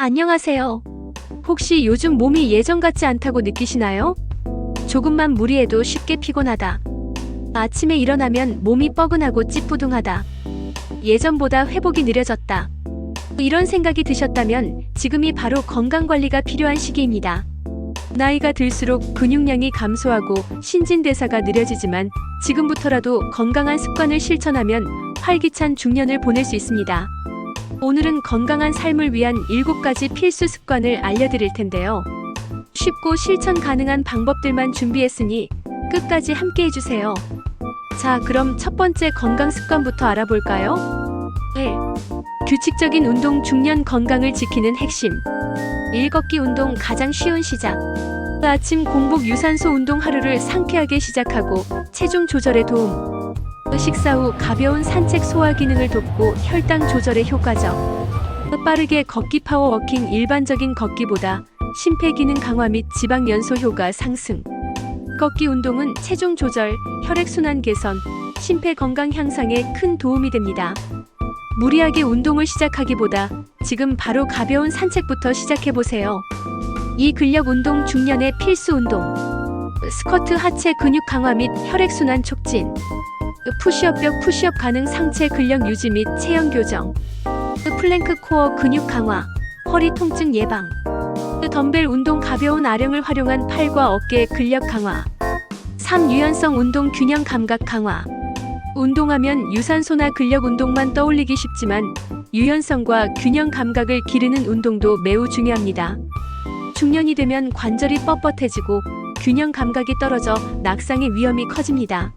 안녕하세요. 혹시 요즘 몸이 예전 같지 않다고 느끼시나요? 조금만 무리해도 쉽게 피곤하다. 아침에 일어나면 몸이 뻐근하고 찌뿌둥하다. 예전보다 회복이 느려졌다. 이런 생각이 드셨다면 지금이 바로 건강관리가 필요한 시기입니다. 나이가 들수록 근육량이 감소하고 신진대사가 느려지지만 지금부터라도 건강한 습관을 실천하면 활기찬 중년을 보낼 수 있습니다. 오늘은 건강한 삶을 위한 7가지 필수 습관을 알려드릴 텐데요. 쉽고 실천 가능한 방법들만 준비했으니 끝까지 함께 해주세요. 자, 그럼 첫 번째 건강 습관부터 알아볼까요? 1. 규칙적인 운동. 중년 건강을 지키는 핵심. 1. 걷기 운동. 가장 쉬운 시작. 아침 공복 유산소 운동. 하루를 상쾌하게 시작하고 체중 조절에 도움. 식사 후 가벼운 산책. 소화 기능을 돕고 혈당 조절에 효과적. 빠르게 걷기. 파워워킹. 일반적인 걷기보다 심폐기능 강화 및 지방 연소 효과 상승. 걷기 운동은 체중 조절, 혈액순환 개선, 심폐 건강 향상에 큰 도움이 됩니다. 무리하게 운동을 시작하기보다 지금 바로 가벼운 산책부터 시작해보세요. 2. 근력 운동. 중년의 필수 운동. 스쿼트. 하체 근육 강화 및 혈액순환 촉진. 푸시업. 벽 푸시업 가능. 상체 근력 유지 및 체형 교정. 플랭크. 코어 근육 강화, 허리 통증 예방. 덤벨 운동. 가벼운 아령을 활용한 팔과 어깨 근력 강화. 3. 유연성 운동. 균형 감각 강화. 운동하면 유산소나 근력 운동만 떠올리기 쉽지만 유연성과 균형 감각을 기르는 운동도 매우 중요합니다. 중년이 되면 관절이 뻣뻣해지고 균형 감각이 떨어져 낙상의 위험이 커집니다.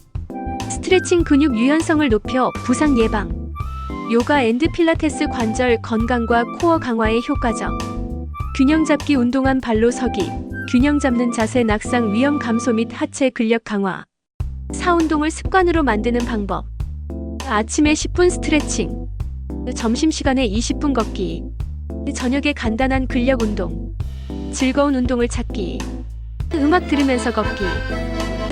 스트레칭. 근육 유연성을 높여 부상 예방. 요가 앤드 필라테스. 관절 건강과 코어 강화에 효과적. 균형 잡기. 운동한 발로 서기, 균형 잡는 자세. 낙상 위험 감소 및 하체 근력 강화. 4. 운동을 습관으로 만드는 방법. 아침에 10분 스트레칭, 점심시간에 20분 걷기, 저녁에 간단한 근력 운동. 즐거운 운동을 찾기. 음악 들으면서 걷기.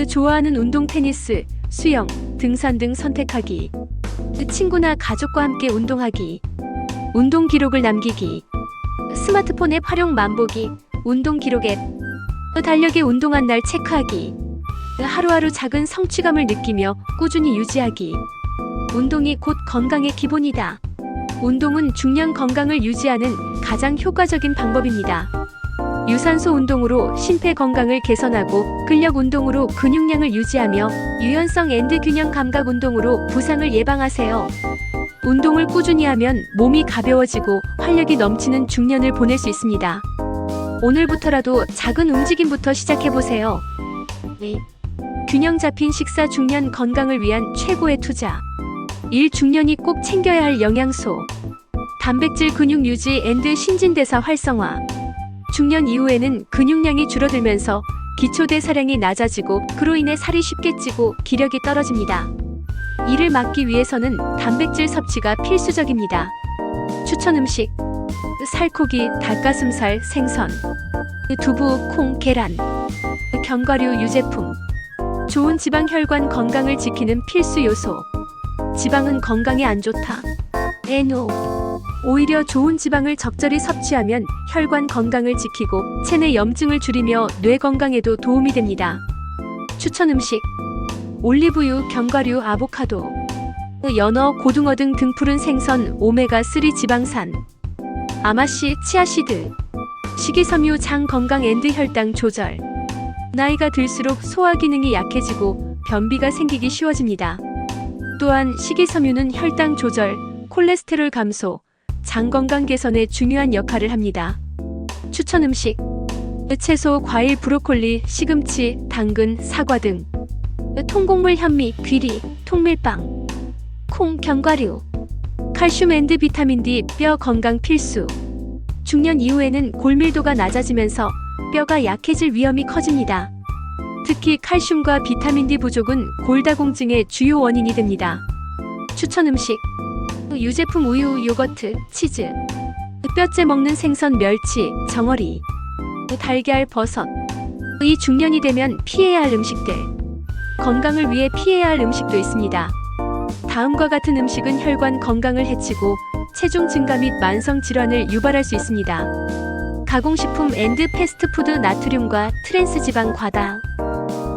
좋아하는 운동. 테니스, 수영, 등산 등 선택하기. 친구나 가족과 함께 운동하기. 운동 기록을 남기기. 스마트폰 앱 활용. 만보기, 운동 기록 앱. 달력에 운동한 날 체크하기. 하루하루 작은 성취감을 느끼며 꾸준히 유지하기. 운동이 곧 건강의 기본이다. 운동은 중년 건강을 유지하는 가장 효과적인 방법입니다. 유산소 운동으로 심폐 건강을 개선하고 근력 운동으로 근육량을 유지하며 유연성 앤드 균형 감각 운동으로 부상을 예방하세요. 운동을 꾸준히 하면 몸이 가벼워지고 활력이 넘치는 중년을 보낼 수 있습니다. 오늘부터라도 작은 움직임부터 시작해보세요. 2. 균형 잡힌 식사. 중년 건강을 위한 최고의 투자. 1. 중년이 꼭 챙겨야 할 영양소. 단백질. 근육 유지 앤드 신진대사 활성화. 중년 이후에는 근육량이 줄어들면서 기초대사량이 낮아지고 그로 인해 살이 쉽게 찌고 기력이 떨어집니다. 이를 막기 위해서는 단백질 섭취가 필수적입니다. 추천 음식. 살코기, 닭가슴살, 생선, 두부, 콩, 계란, 견과류, 유제품. 좋은 지방. 혈관 건강을 지키는 필수 요소. 지방은 건강에 안 좋다. NO. 오히려 좋은 지방을 적절히 섭취하면 혈관 건강을 지키고 체내 염증을 줄이며 뇌 건강에도 도움이 됩니다. 추천 음식. 올리브유, 견과류, 아보카도, 연어, 고등어 등 푸른 생선, 오메가3 지방산, 아마씨, 치아씨드. 식이섬유. 장 건강 앤드 혈당 조절. 나이가 들수록 소화 기능이 약해지고 변비가 생기기 쉬워집니다. 또한 식이섬유는 혈당 조절, 콜레스테롤 감소, 장 건강 개선에 중요한 역할을 합니다. 추천 음식. 채소, 과일, 브로콜리, 시금치, 당근, 사과 등. 통곡물. 현미, 귀리, 통밀빵, 콩, 견과류. 칼슘 앤드 비타민 D. 뼈 건강 필수. 중년 이후에는 골밀도가 낮아지면서 뼈가 약해질 위험이 커집니다. 특히 칼슘과 비타민 D 부족은 골다공증의 주요 원인이 됩니다. 추천 음식. 유제품. 우유, 요거트, 치즈, 뼈째 먹는 생선, 멸치, 정어리, 달걀, 버섯. 이 중년이 되면 피해야 할 음식들. 건강을 위해 피해야 할 음식도 있습니다. 다음과 같은 음식은 혈관 건강을 해치고 체중 증가 및 만성 질환을 유발할 수 있습니다. 가공식품 앤드 패스트푸드 나트륨과 트랜스 지방 과다.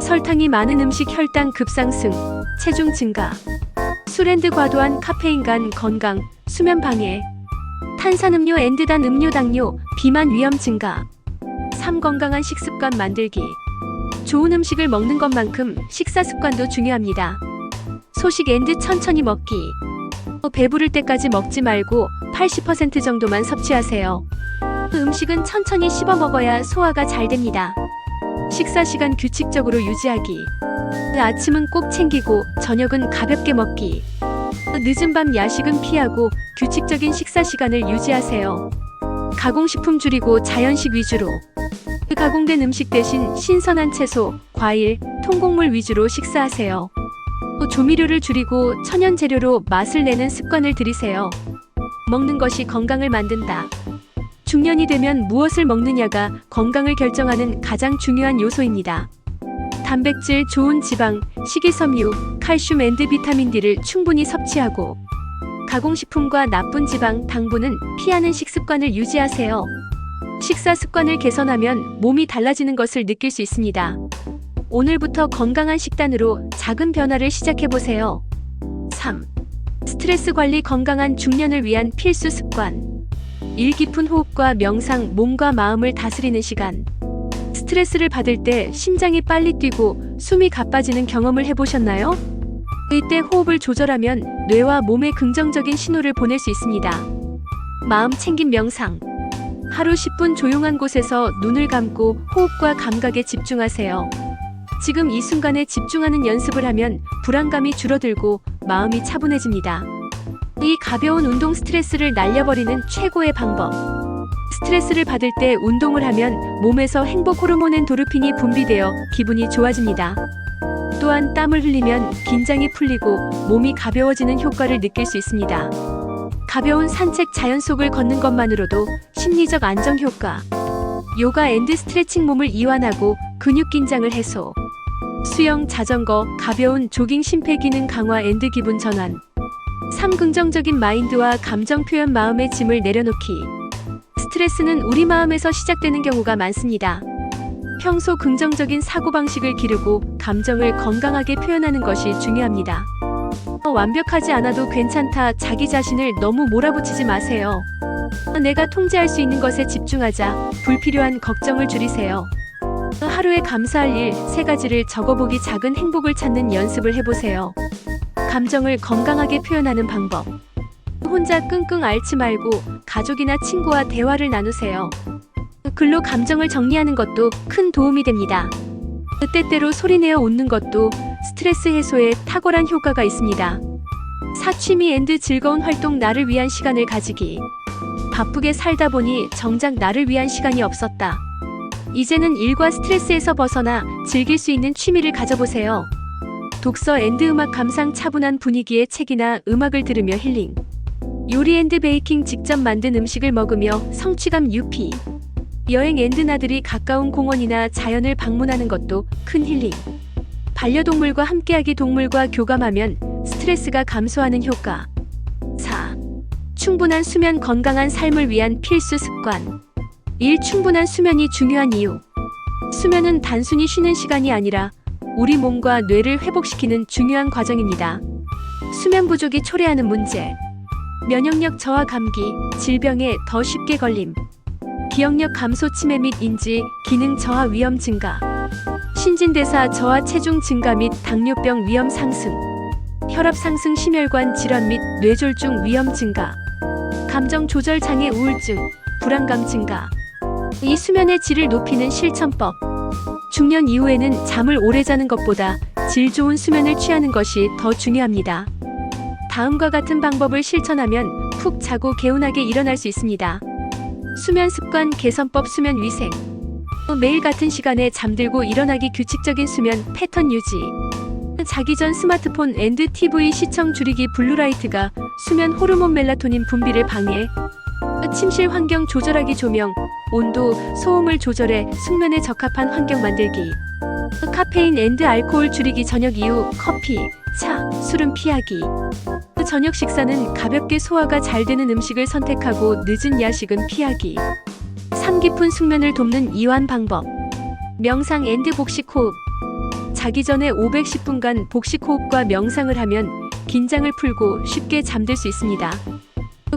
설탕이 많은 음식 혈당 급상승, 체중 증가. 술 앤드 과도한 카페인 간 건강, 수면 방해. 탄산음료 앤드 단 음료 당뇨, 비만 위험 증가. 3. 건강한 식습관 만들기. 좋은 음식을 먹는 것만큼 식사 습관도 중요합니다. 소식 앤드 천천히 먹기. 배부를 때까지 먹지 말고 80% 정도만 섭취하세요. 음식은 천천히 씹어 먹어야 소화가 잘 됩니다. 식사 시간 규칙적으로 유지하기. 아침은 꼭 챙기고 저녁은 가볍게 먹기. 늦은 밤 야식은 피하고 규칙적인 식사 시간을 유지하세요. 가공식품 줄이고 자연식 위주로. 가공된 음식 대신 신선한 채소, 과일, 통곡물 위주로 식사하세요. 조미료를 줄이고 천연 재료로 맛을 내는 습관을 들이세요. 먹는 것이 건강을 만든다. 중년이 되면 무엇을 먹느냐가 건강을 결정하는 가장 중요한 요소입니다. 단백질, 좋은 지방, 식이섬유, 칼슘 앤드 비타민 D를 충분히 섭취하고 가공식품과 나쁜 지방, 당분은 피하는 식습관을 유지하세요. 식사 습관을 개선하면 몸이 달라지는 것을 느낄 수 있습니다. 오늘부터 건강한 식단으로 작은 변화를 시작해보세요. 3. 스트레스 관리 건강한 중년을 위한 필수 습관. 일 깊은 호흡과 명상, 몸과 마음을 다스리는 시간. 스트레스를 받을 때 심장이 빨리 뛰고 숨이 가빠지는 경험을 해보셨나요? 이때 호흡을 조절하면 뇌와 몸에 긍정적인 신호를 보낼 수 있습니다. 마음 챙김 명상. 하루 10분 조용한 곳에서 눈을 감고 호흡과 감각에 집중하세요. 지금 이 순간에 집중하는 연습을 하면 불안감이 줄어들고 마음이 차분해집니다. 이 가벼운 운동 스트레스를 날려버리는 최고의 방법. 스트레스를 받을 때 운동을 하면 몸에서 행복 호르몬 엔도르핀이 분비되어 기분이 좋아집니다. 또한 땀을 흘리면 긴장이 풀리고 몸이 가벼워지는 효과를 느낄 수 있습니다. 가벼운 산책, 자연 속을 걷는 것만으로도 심리적 안정 효과. 요가 앤드 스트레칭 몸을 이완하고 근육 긴장을 해소. 수영, 자전거, 가벼운 조깅 심폐기능 강화 앤드 기분 전환. 3. 긍정적인 마인드와 감정 표현 마음의 짐을 내려놓기. 스트레스는 우리 마음에서 시작되는 경우가 많습니다. 평소 긍정적인 사고방식을 기르고 감정을 건강하게 표현하는 것이 중요합니다. 완벽하지 않아도 괜찮다. 자기 자신을 너무 몰아붙이지 마세요. 내가 통제할 수 있는 것에 집중하자. 불필요한 걱정을 줄이세요. 하루에 감사할 일 3가지를 적어보기. 작은 행복을 찾는 연습을 해보세요. 감정을 건강하게 표현하는 방법. 혼자 끙끙 앓지 말고 가족이나 친구와 대화를 나누세요. 글로 감정을 정리하는 것도 큰 도움이 됩니다. 때때로 소리내어 웃는 것도 스트레스 해소에 탁월한 효과가 있습니다. 4. 취미 앤드 즐거운 활동. 나를 위한 시간을 가지기. 바쁘게 살다 보니 정작 나를 위한 시간이 없었다. 이제는 일과 스트레스에서 벗어나 즐길 수 있는 취미를 가져보세요. 독서 앤드 음악 감상. 차분한 분위기의 책이나 음악을 들으며 힐링. 요리 앤드 베이킹. 직접 만든 음식을 먹으며 성취감 유피. 여행 앤드 나들이. 가까운 공원이나 자연을 방문하는 것도 큰 힐링. 반려동물과 함께하기. 동물과 교감하면 스트레스가 감소하는 효과. 4. 충분한 수면. 건강한 삶을 위한 필수 습관. 1. 충분한 수면이 중요한 이유. 수면은 단순히 쉬는 시간이 아니라 우리 몸과 뇌를 회복시키는 중요한 과정입니다. 수면 부족이 초래하는 문제. 면역력 저하, 감기, 질병에 더 쉽게 걸림. 기억력 감소, 치매 및 인지, 기능 저하 위험 증가. 신진대사 저하, 체중 증가 및 당뇨병 위험 상승. 혈압 상승, 심혈관 질환 및 뇌졸중 위험 증가. 감정 조절 장애, 우울증, 불안감 증가. 이 수면의 질을 높이는 실천법. 중년 이후에는 잠을 오래 자는 것보다 질 좋은 수면을 취하는 것이 더 중요합니다. 다음과 같은 방법을 실천하면 푹 자고 개운하게 일어날 수 있습니다. 수면 습관 개선법. 수면 위생. 매일 같은 시간에 잠들고 일어나기. 규칙적인 수면 패턴 유지. 자기 전 스마트폰 앤드 TV 시청 줄이기. 블루라이트가 수면 호르몬 멜라토닌 분비를 방해. 침실 환경 조절하기. 조명, 온도, 소음을 조절해 숙면에 적합한 환경 만들기. 카페인 앤드 알코올 줄이기. 저녁 이후 커피, 차, 술은 피하기. 저녁 식사는 가볍게 소화가 잘 되는 음식을 선택하고 늦은 야식은 피하기. 삶 깊은 숙면을 돕는 이완 방법. 명상 앤드 복식 호흡. 자기 전에 510분간 복식 호흡과 명상을 하면 긴장을 풀고 쉽게 잠들 수 있습니다.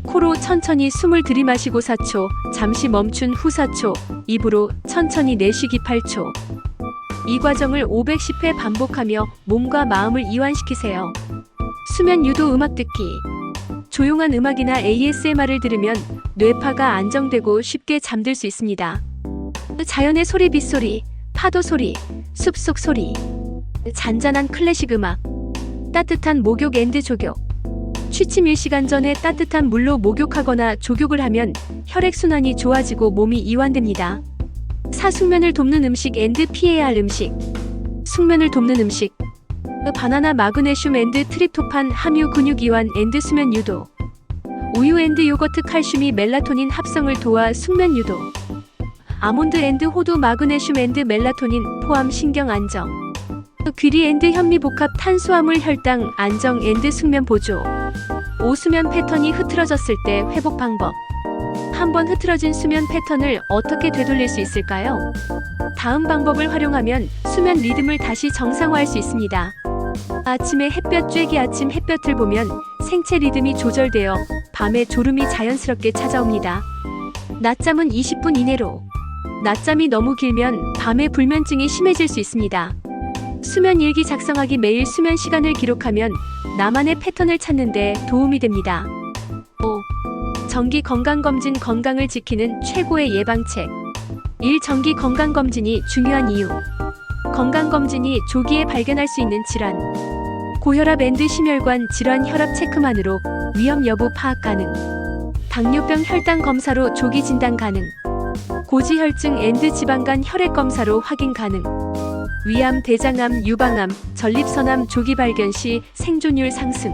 코로 천천히 숨을 들이마시고 4초, 잠시 멈춘 후 4초, 입으로 천천히 내쉬기 8초. 이 과정을 510회 반복하며 몸과 마음을 이완시키세요. 수면 유도 음악 듣기. 조용한 음악이나 ASMR을 들으면 뇌파가 안정되고 쉽게 잠들 수 있습니다. 자연의 소리, 빗소리, 파도 소리, 숲속 소리, 잔잔한 클래식 음악, 따뜻한 목욕 앤드 조격. 취침 1시간 전에 따뜻한 물로 목욕하거나 조격을 하면 혈액순환이 좋아지고 몸이 이완됩니다. 숙면을 돕는 음식 앤드 PAR 음식. 숙면을 돕는 음식. 바나나 마그네슘 앤드 트립토판 함유 근육 이완 앤드 수면 유도. 우유 앤드 요거트 칼슘이 멜라토닌 합성을 도와 숙면 유도. 아몬드 앤드 호두 마그네슘 앤드 멜라토닌 포함 신경 안정. 귀리 앤드 현미 복합 탄수화물 혈당 안정 앤드 숙면 보조. 오수면 패턴이 흐트러졌을 때 회복 방법. 한번 흐트러진 수면 패턴을 어떻게 되돌릴 수 있을까요? 다음 방법을 활용하면 수면 리듬을 다시 정상화할 수 있습니다. 아침에 햇볕 쬐기. 아침 햇볕을 보면 생체 리듬이 조절되어 밤에 졸음이 자연스럽게 찾아옵니다. 낮잠은 20분 이내로. 낮잠이 너무 길면 밤에 불면증이 심해질 수 있습니다. 수면 일기 작성하기. 매일 수면 시간을 기록하면 나만의 패턴을 찾는 데 도움이 됩니다. 5. 정기 건강검진. 건강을 지키는 최고의 예방책. 1. 정기 건강검진이 중요한 이유. 건강검진이 조기에 발견할 수 있는 질환, 고혈압 앤드 심혈관 질환 혈압 체크만으로 위험 여부 파악 가능. 당뇨병 혈당 검사로 조기 진단 가능. 고지혈증 앤드 지방간 혈액 검사로 확인 가능. 위암, 대장암, 유방암, 전립선암 조기 발견 시 생존율 상승.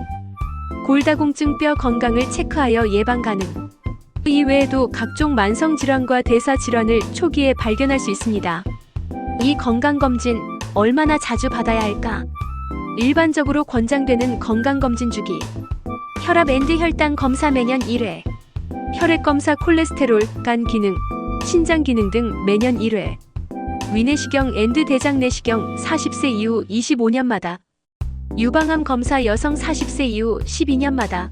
골다공증 뼈 건강을 체크하여 예방 가능. 이 외에도 각종 만성질환과 대사질환을 초기에 발견할 수 있습니다. 이 건강검진 얼마나 자주 받아야 할까? 일반적으로 권장되는 건강검진 주기. 혈압 앤드 혈당 검사 매년 1회. 혈액검사 콜레스테롤, 간 기능, 신장 기능 등 매년 1회. 위내시경 앤드 대장내시경 40세 이후 25년마다. 유방암 검사 여성 40세 이후 12년마다.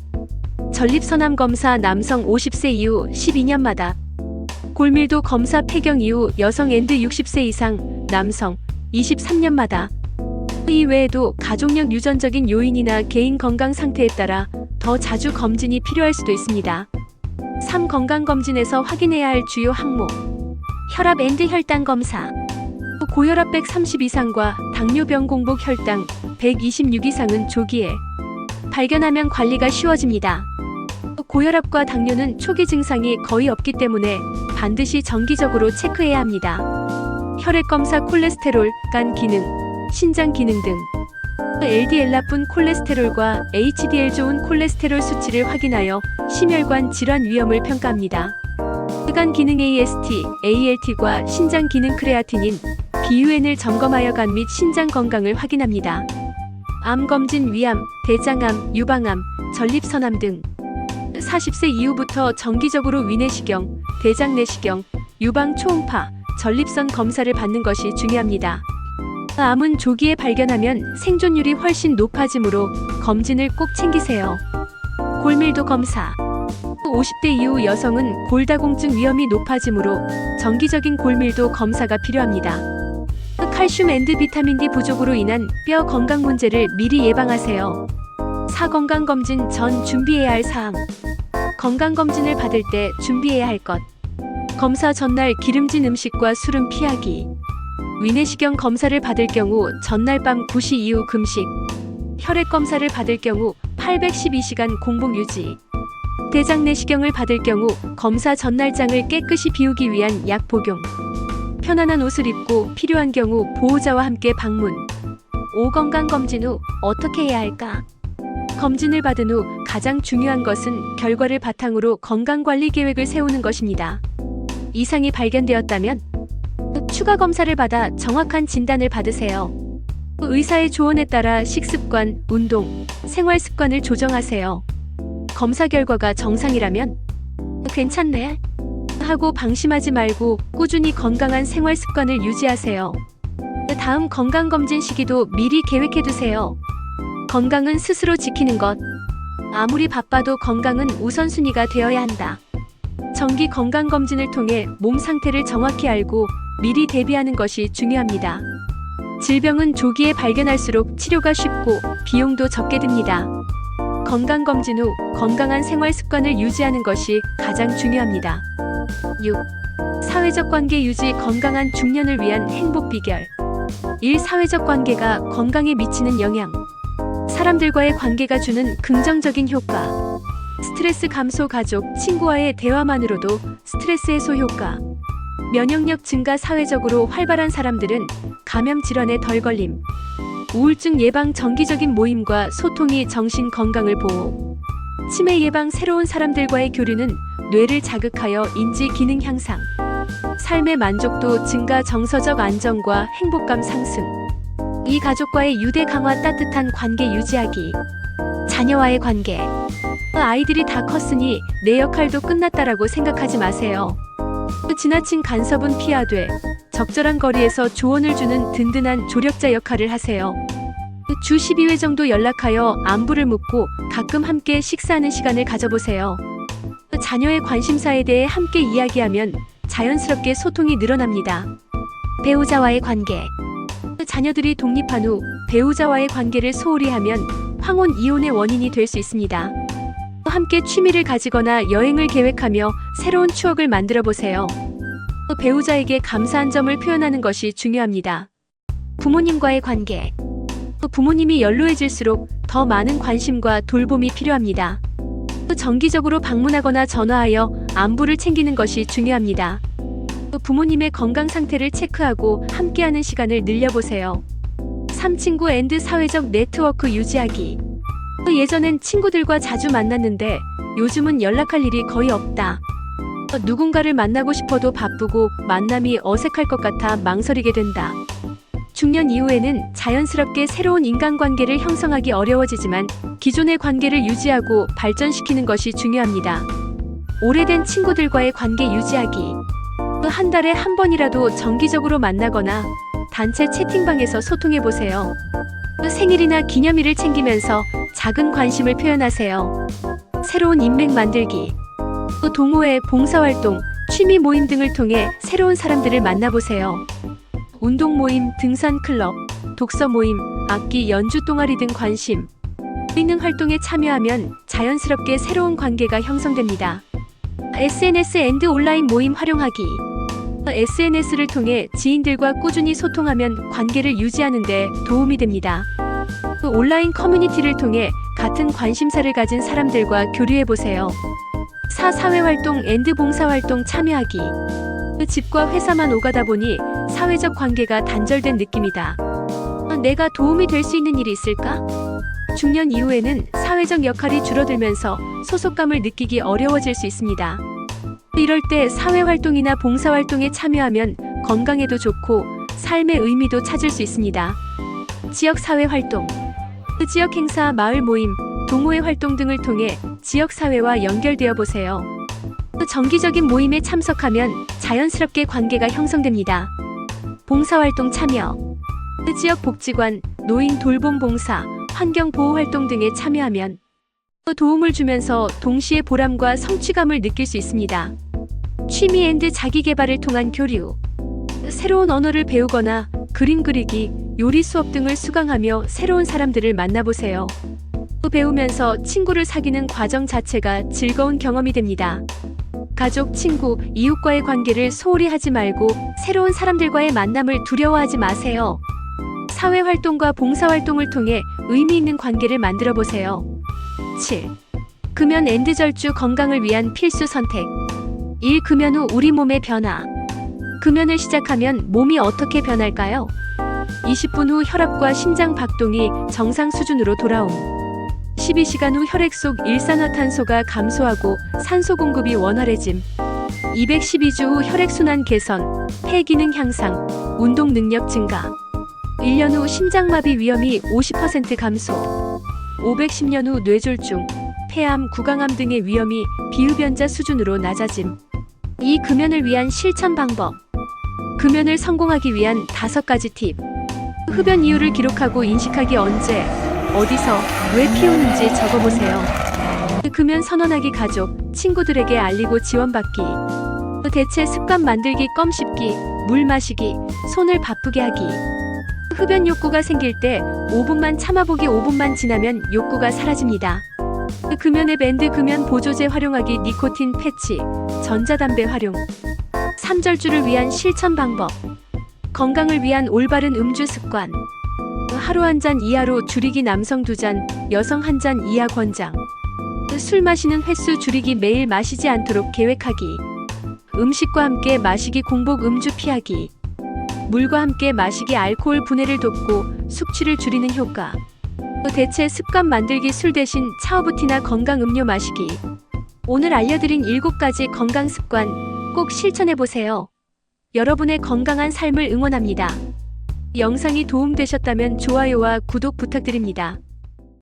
전립선암 검사 남성 50세 이후 12년마다. 골밀도 검사 폐경 이후 여성 앤드 60세 이상 남성 23년마다. 이 외에도 가족력 유전적인 요인이나 개인 건강 상태에 따라 더 자주 검진이 필요할 수도 있습니다. 3. 건강검진에서 확인해야 할 주요 항목. 혈압 앤드 혈당 검사. 고혈압 130 이상과 당뇨병 공복 혈당 126 이상은 조기에 발견하면 관리가 쉬워집니다. 고혈압과 당뇨는 초기 증상이 거의 없기 때문에 반드시 정기적으로 체크해야 합니다. 혈액검사 콜레스테롤, 간 기능, 신장 기능 등. LDL 나쁜 콜레스테롤과 HDL 좋은 콜레스테롤 수치를 확인하여 심혈관 질환 위험을 평가합니다. 간 기능 AST, ALT과 신장 기능 크레아티닌, BUN을 점검하여 간 및 신장 건강을 확인합니다. 암 검진 위암, 대장암, 유방암, 전립선암 등. 40세 이후부터 정기적으로 위내시경, 대장내시경, 유방 초음파, 전립선 검사를 받는 것이 중요합니다. 암은 조기에 발견하면 생존율이 훨씬 높아지므로 검진을 꼭 챙기세요. 골밀도 검사. 50대 이후 여성은 골다공증 위험이 높아지므로 정기적인 골밀도 검사가 필요합니다. 칼슘 앤드 비타민 D 부족으로 인한 뼈 건강 문제를 미리 예방하세요. 4. 건강검진 전 준비해야 할 사항. 건강검진을 받을 때 준비해야 할 것. 검사 전날 기름진 음식과 술은 피하기. 위내시경 검사를 받을 경우 전날 밤 9시 이후 금식. 혈액검사를 받을 경우 812시간 공복 유지. 대장내시경을 받을 경우 검사 전날장을 깨끗이 비우기 위한 약 복용. 편안한 옷을 입고 필요한 경우 보호자와 함께 방문. 5. 건강검진 후 어떻게 해야 할까? 검진을 받은 후 가장 중요한 것은 결과를 바탕으로 건강관리 계획을 세우는 것입니다. 이상이 발견되었다면 추가 검사를 받아 정확한 진단을 받으세요. 의사의 조언에 따라 식습관, 운동, 생활 습관을 조정하세요. 검사 결과가 정상이라면 괜찮네 하고 방심하지 말고 꾸준히 건강한 생활 습관을 유지하세요. 다음 건강검진 시기도 미리 계획해두세요. 건강은 스스로 지키는 것. 아무리 바빠도 건강은 우선순위가 되어야 한다. 정기 건강검진을 통해 몸 상태를 정확히 알고 미리 대비하는 것이 중요합니다. 질병은 조기에 발견할수록 치료가 쉽고 비용도 적게 듭니다. 건강검진 후 건강한 생활 습관을 유지하는 것이 가장 중요합니다. 6. 사회적 관계 유지 건강한 중년을 위한 행복 비결. 1. 사회적 관계가 건강에 미치는 영향. 사람들과의 관계가 주는 긍정적인 효과. 스트레스 감소 가족, 친구와의 대화만으로도 스트레스 해소 효과. 면역력 증가 사회적으로 활발한 사람들은 감염 질환에 덜 걸림. 우울증 예방 정기적인 모임과 소통이 정신 건강을 보호. 치매 예방 새로운 사람들과의 교류는 뇌를 자극하여 인지 기능 향상. 삶의 만족도 증가 정서적 안정과 행복감 상승. 이 가족과의 유대 강화 따뜻한 관계 유지하기. 자녀와의 관계. 아이들이 다 컸으니 내 역할도 끝났다라고 생각하지 마세요. 지나친 간섭은 피하되 적절한 거리에서 조언을 주는 든든한 조력자 역할을 하세요. 주 12회 정도 연락하여 안부를 묻고 가끔 함께 식사하는 시간을 가져보세요. 자녀의 관심사에 대해 함께 이야기하면 자연스럽게 소통이 늘어납니다. 배우자와의 관계. 자녀들이 독립한 후 배우자와의 관계를 소홀히 하면 황혼 이혼의 원인이 될 수 있습니다. 함께 취미를 가지거나 여행을 계획하며 새로운 추억을 만들어 보세요. 배우자에게 감사한 점을 표현하는 것이 중요합니다. 부모님과의 관계. 부모님이 연로해질수록 더 많은 관심과 돌봄이 필요합니다. 정기적으로 방문하거나 전화하여 안부를 챙기는 것이 중요합니다. 부모님의 건강 상태를 체크하고 함께하는 시간을 늘려보세요. 3. 친구 앤드 사회적 네트워크 유지하기. 예전엔 친구들과 자주 만났는데 요즘은 연락할 일이 거의 없다. 누군가를 만나고 싶어도 바쁘고 만남이 어색할 것 같아 망설이게 된다. 중년 이후에는 자연스럽게 새로운 인간관계를 형성하기 어려워지지만 기존의 관계를 유지하고 발전시키는 것이 중요합니다. 오래된 친구들과의 관계 유지하기. 한 달에 한 번이라도 정기적으로 만나거나 단체 채팅방에서 소통해보세요. 생일이나 기념일을 챙기면서 작은 관심을 표현하세요. 새로운 인맥 만들기. 동호회, 봉사활동, 취미 모임 등을 통해 새로운 사람들을 만나보세요. 운동 모임, 등산 클럽, 독서 모임, 악기 연주 동아리 등 관심 있는 활동에 참여하면 자연스럽게 새로운 관계가 형성됩니다. SNS 앤드 온라인 모임 활용하기. SNS를 통해 지인들과 꾸준히 소통하면 관계를 유지하는 데 도움이 됩니다. 온라인 커뮤니티를 통해 같은 관심사를 가진 사람들과 교류해보세요. 4. 사회활동 앤드 봉사활동 참여하기. 집과 회사만 오가다 보니 사회적 관계가 단절된 느낌이다. 내가 도움이 될 수 있는 일이 있을까? 중년 이후에는 사회적 역할이 줄어들면서 소속감을 느끼기 어려워질 수 있습니다. 이럴 때 사회활동이나 봉사활동에 참여하면 건강에도 좋고 삶의 의미도 찾을 수 있습니다. 지역사회활동. 지역 행사, 마을 모임, 동호회 활동 등을 통해 지역사회와 연결되어 보세요. 정기적인 모임에 참석하면 자연스럽게 관계가 형성됩니다. 봉사활동 참여. 지역 복지관, 노인 돌봄 봉사, 환경보호활동 등에 참여하면 도움을 주면서 동시에 보람과 성취감을 느낄 수 있습니다. 취미 앤드 자기개발을 통한 교류. 새로운 언어를 배우거나 그림 그리기, 요리 수업 등을 수강하며 새로운 사람들을 만나보세요. 배우면서 친구를 사귀는 과정 자체가 즐거운 경험이 됩니다. 가족, 친구, 이웃과의 관계를 소홀히 하지 말고 새로운 사람들과의 만남을 두려워하지 마세요. 사회활동과 봉사활동을 통해 의미 있는 관계를 만들어 보세요. 7. 금연 앤드 절주 건강을 위한 필수 선택. 1. 금연 후 우리 몸의 변화. 금연을 시작하면 몸이 어떻게 변할까요? 20분 후 혈압과 심장 박동이 정상 수준으로 돌아옴. 12시간 후 혈액 속 일산화탄소가 감소하고 산소 공급이 원활해짐. 212주 후 혈액순환 개선, 폐 기능 향상, 운동 능력 증가. 1년 후 심장마비 위험이 50% 감소. 510년 후 뇌졸중, 폐암, 구강암 등의 위험이 비흡연자 수준으로 낮아짐. 이 금연을 위한 실천 방법. 금연을 성공하기 위한 5가지 팁. 흡연 이유를 기록하고 인식하기. 언제, 어디서, 왜 피우는지 적어보세요. 금연 선언하기. 가족, 친구들에게 알리고 지원받기. 대체 습관 만들기. 껌 씹기, 물 마시기, 손을 바쁘게 하기. 흡연 욕구가 생길 때 5분만 참아보기. 5분만 지나면 욕구가 사라집니다. 금연의 밴드, 금연 보조제 활용하기, 니코틴 패치, 전자담배 활용. 3절주를 위한 실천 방법. 건강을 위한 올바른 음주 습관. 하루 1잔 이하로 줄이기. 남성 2잔, 여성 1잔 이하 권장. 술 마시는 횟수 줄이기. 매일 마시지 않도록 계획하기. 음식과 함께 마시기. 공복 음주 피하기. 물과 함께 마시기. 알코올 분해를 돕고 숙취를 줄이는 효과. 대체 습관 만들기. 술 대신 차오브티나 건강 음료 마시기. 오늘 알려드린 7가지 건강 습관 꼭 실천해보세요. 여러분의 건강한 삶을 응원합니다. 영상이 도움되셨다면 좋아요와 구독 부탁드립니다.